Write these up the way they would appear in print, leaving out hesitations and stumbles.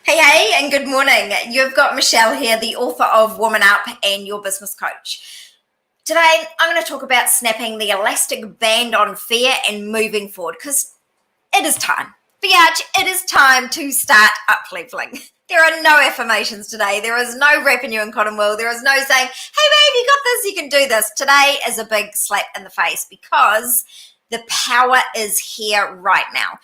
Hey, and good morning. You've got Michelle here, the author of Woman Up and Your Business Coach. Today, I'm going to talk about snapping the elastic band on fear and moving forward because it is time. Biarch, it is time to start up-leveling. There are no affirmations today. There is no wrapping you in cotton wool. There is no saying, hey, babe, you got this, you can do this. Today is a big slap in the face because the power is here right now.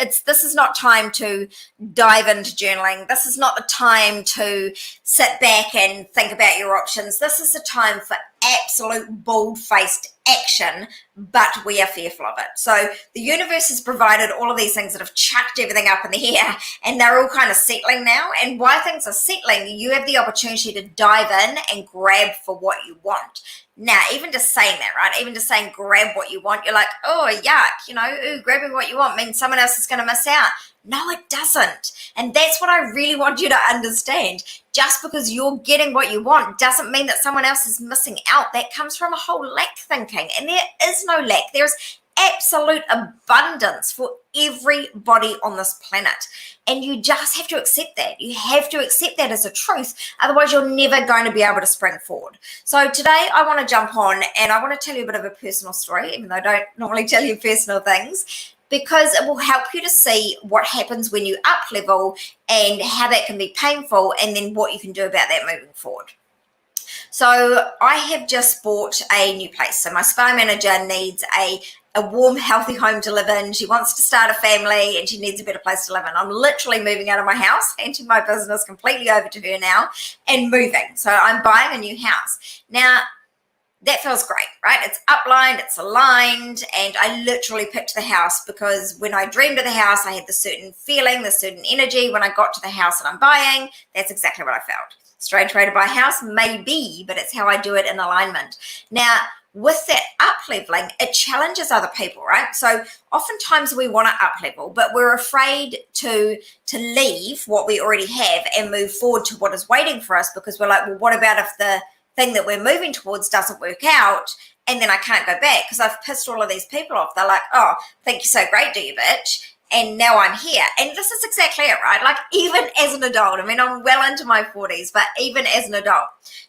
This is not time to dive into journaling. This is not the time to sit back and think about your options. This is the time for absolute bold-faced action, but we are fearful of it. So the universe has provided all of these things that have chucked everything up in the air, and they're all kind of settling now. And while things are settling, you have the opportunity to dive in and grab for what you want. Now, even just saying that, right? Even just saying grab what you want, you're like, oh, yuck, grabbing what you want means someone else is going to miss out. No, it doesn't. And that's what I really want you to understand. Just because you're getting what you want doesn't mean that someone else is missing out. That comes from a whole lack thinking. And there is no lack. There's absolute abundance for everybody on this planet. And you just have to accept that. You have to accept that as a truth. Otherwise, you're never going to be able to spring forward. So today I want to jump on and I want to tell you a bit of a personal story, even though I don't normally tell you personal things, because it will help you to see what happens when you up level and how that can be painful and then what you can do about that moving forward. So I have just bought a new place. So my spa manager needs a warm, healthy home to live in. She wants to start a family and she needs a better place to live in. I'm literally moving out of my house, handing my business completely over to her now and moving. So I'm buying a new house. Now, that feels great, right? It's uplined, it's aligned, and I literally picked the house because when I dreamed of the house, I had the certain feeling, the certain energy. When I got to the house that I'm buying, that's exactly what I felt. Strange way to buy a house? Maybe, but it's how I do it in alignment. Now, with that up-leveling, it challenges other people, right? So oftentimes we want to up-level, but we're afraid to leave what we already have and move forward to what is waiting for us because we're like, well, what about if the thing that we're moving towards doesn't work out and then I can't go back because I've pissed all of these people off. They're like, oh, think you're so great, do you, bitch? And now I'm here. And this is exactly it, right? Like even as an adult, I mean, I'm well into my 40s, but even as an adult,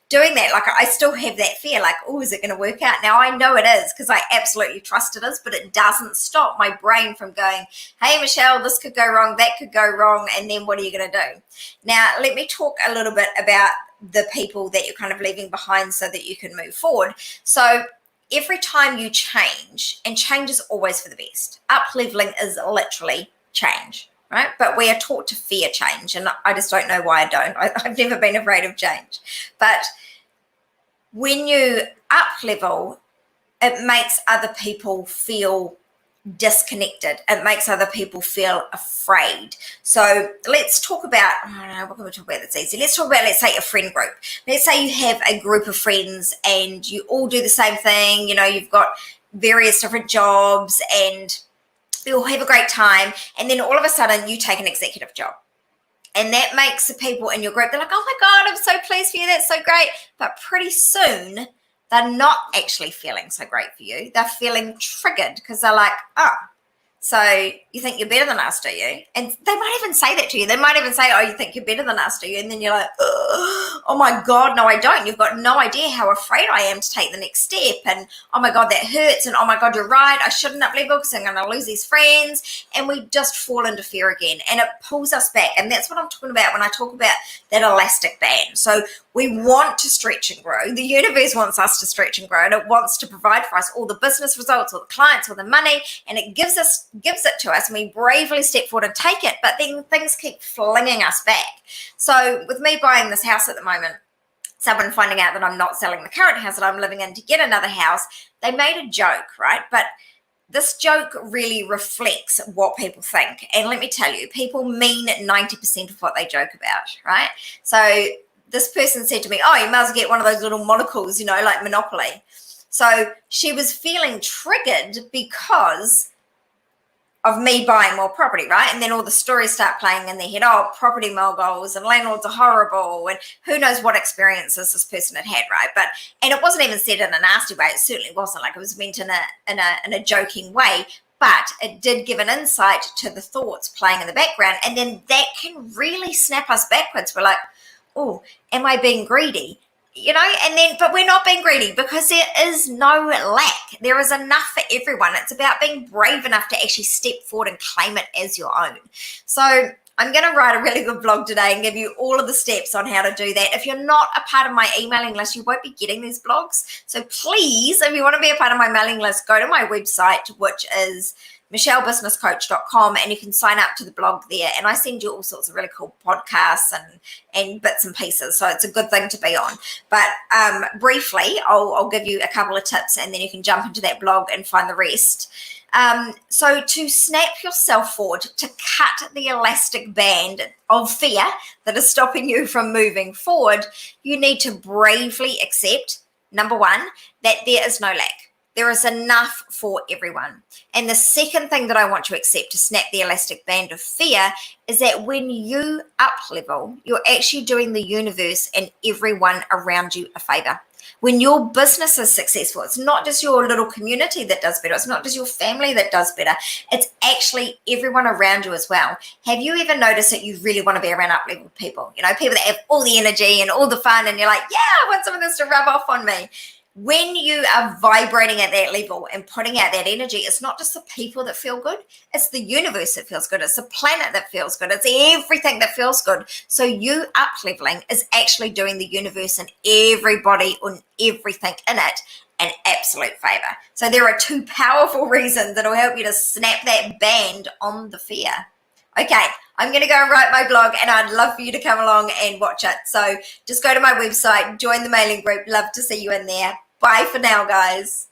doing that, like I still have that fear, like, oh, is it going to work out? Now I know it is because I absolutely trust it is, but it doesn't stop my brain from going, hey, Michelle, this could go wrong, that could go wrong, and then what are you going to do? Now, let me talk a little bit about the people that you're kind of leaving behind so that you can move forward. So every time you change, and change is always for the best. Up-leveling is literally change, right? But we are taught to fear change, and I just don't know why I don't. I've never been afraid of change. But when you up-level, it makes other people feel disconnected. It makes other people feel afraid. So let's talk about, I don't know, what can we talk about that's easy? Let's talk about, let's say, a friend group. Let's say you have a group of friends and you all do the same thing. You know, you've got various different jobs and you all have a great time. And then all of a sudden you take an executive job. And that makes the people in your group, they're like, oh my God, I'm so pleased for you. That's so great. But pretty soon, they're not actually feeling so great for you. They're feeling triggered because they're like, oh, so you think you're better than us, do you? And they might even say that to you. They might even say, oh, you think you're better than us, do you? And then you're like, oh my God, no, I don't. You've got no idea how afraid I am to take the next step. And oh my God, that hurts. And oh my God, you're right. I shouldn't up-level because I'm going to lose these friends. And we just fall into fear again. And it pulls us back. And that's what I'm talking about when I talk about that elastic band. So we want to stretch and grow. The universe wants us to stretch and grow. And it wants to provide for us all the business results, all the clients, all the money. And it gives it to us and we bravely step forward and take it, but then things keep flinging us back. So with me buying this house at the moment, someone finding out that I'm not selling the current house that I'm living in to get another house, they made a joke, right? But this joke really reflects what people think. And let me tell you, people mean 90% of what they joke about, right? So this person said to me, oh, you might as well get one of those little monocles, you know, like Monopoly. So she was feeling triggered because of me buying more property, right? And then all the stories start playing in their head. Oh, property moguls and landlords are horrible, and who knows what experiences this person had, right? And it wasn't even said in a nasty way. It certainly wasn't. Like, it was meant in a joking way. but it did give an insight to the thoughts playing in the background. And then that can really snap us backwards. We're like, oh, am I being greedy? But we're not being greedy because there is no lack. There is enough for everyone. It's about being brave enough to actually step forward and claim it as your own. So I'm going to write a really good blog today and give you all of the steps on how to do that. If you're not a part of my emailing list, you won't be getting these blogs. So please, if you want to be a part of my mailing list, go to my website, which is michellebusinesscoach.com, and you can sign up to the blog there. And I send you all sorts of really cool podcasts and bits and pieces. So it's a good thing to be on. But briefly, I'll give you a couple of tips and then you can jump into that blog and find the rest. So to snap yourself forward, to cut the elastic band of fear that is stopping you from moving forward, you need to bravely accept, number one, that there is no lack. There is enough for everyone. And the second thing that I want to accept to snap the elastic band of fear is that when you up level, you're actually doing the universe and everyone around you a favor. When your business is successful, it's not just your little community that does better. It's not just your family that does better. It's actually everyone around you as well. Have you ever noticed that you really want to be around up-leveled people? People that have all the energy and all the fun, and you're like, yeah, I want some of this to rub off on me. When you are vibrating at that level and putting out that energy, it's not just the people that feel good, it's the universe that feels good, it's the planet that feels good, it's everything that feels good. So you up-leveling is actually doing the universe and everybody and everything in it an absolute favor. So there are two powerful reasons that will help you to snap that band on the fear. Okay, I'm going to go and write my blog and I'd love for you to come along and watch it. So just go to my website, join the mailing group. Love to see you in there. Bye for now, guys.